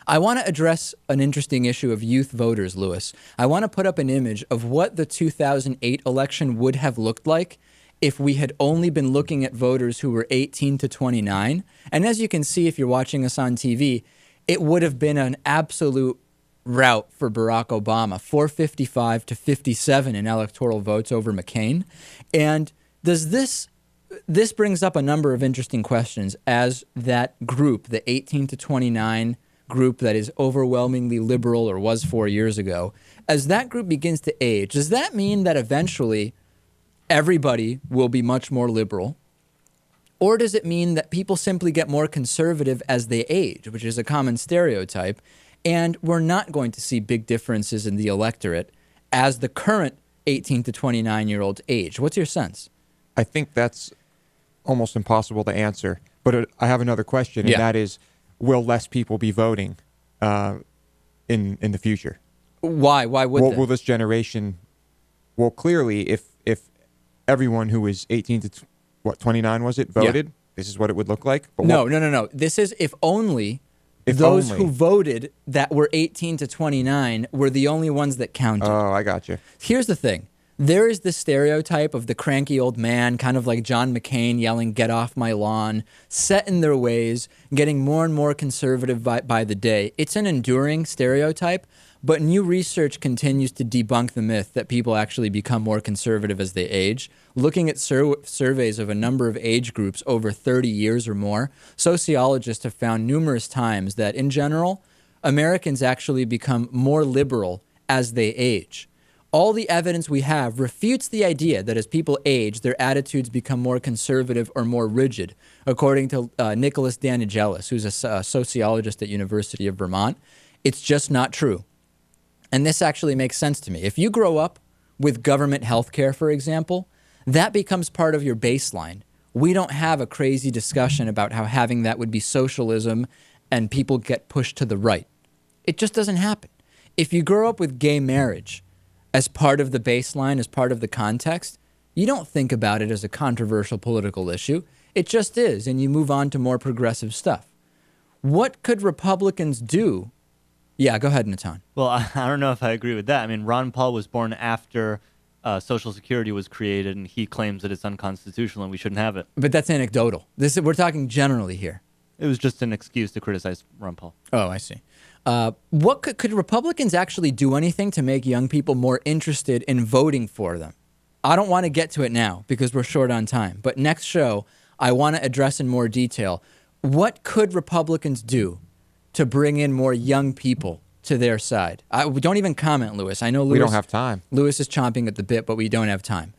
I want to address an interesting issue of youth voters, Lewis. I want to put up an image of what the 2008 election would have looked like if we had only been looking at voters who were 18 to 29. And as you can see, if you're watching us on TV, it would have been an absolute rout for Barack Obama, 455 to 57 in electoral votes over McCain. And does this brings up a number of interesting questions as that group, the 18 to 29 group that is overwhelmingly liberal or was 4 years ago, as that group begins to age, does that mean that eventually everybody will be much more liberal? Or does it mean that people simply get more conservative as they age, which is a common stereotype, and we're not going to see big differences in the electorate as the current 18 to 29-year-olds age? What's your sense? I think that's almost impossible to answer. But I have another question, and that is, will less people be voting in the future? Why? Why would they? Will this generation? Well, clearly, if everyone who was 18 to 29 was it voted, this is what it would look like. But no. This is if only those who voted that were 18 to 29 were the only ones that counted. Oh, I got you. Here's the thing. There is this stereotype of the cranky old man, kind of like John McCain yelling, "Get off my lawn," set in their ways, getting more and more conservative by the day. It's an enduring stereotype, but new research continues to debunk the myth that people actually become more conservative as they age. Looking at surveys of a number of age groups over 30 years or more, sociologists have found numerous times that, in general, Americans actually become more liberal as they age. All the evidence we have refutes the idea that as people age, their attitudes become more conservative or more rigid, according to Nicholas Danigelis, who's a sociologist at University of Vermont. It's just not true. And this actually makes sense to me. If you grow up with government health care, for example, that becomes part of your baseline. We don't have a crazy discussion about how having that would be socialism and people get pushed to the right. It just doesn't happen. If you grow up with gay marriage as part of the baseline, as part of the context, you don't think about it as a controversial political issue. It just is, and you move on to more progressive stuff. What could Republicans do? Yeah, go ahead, Natan. Well, I don't know if I agree with that. I mean, Ron Paul was born after Social Security was created, and he claims that it's unconstitutional and we shouldn't have it. But that's anecdotal. We're talking generally here. It was just an excuse to criticize Ron Paul. Oh, I see. What could Republicans actually do anything to make young people more interested in voting for them? I don't want to get to it now because we're short on time. But next show, I want to address in more detail what could Republicans do to bring in more young people to their side. We don't even comment, Lewis. I know Lewis. We don't have time. Lewis is chomping at the bit, but we don't have time.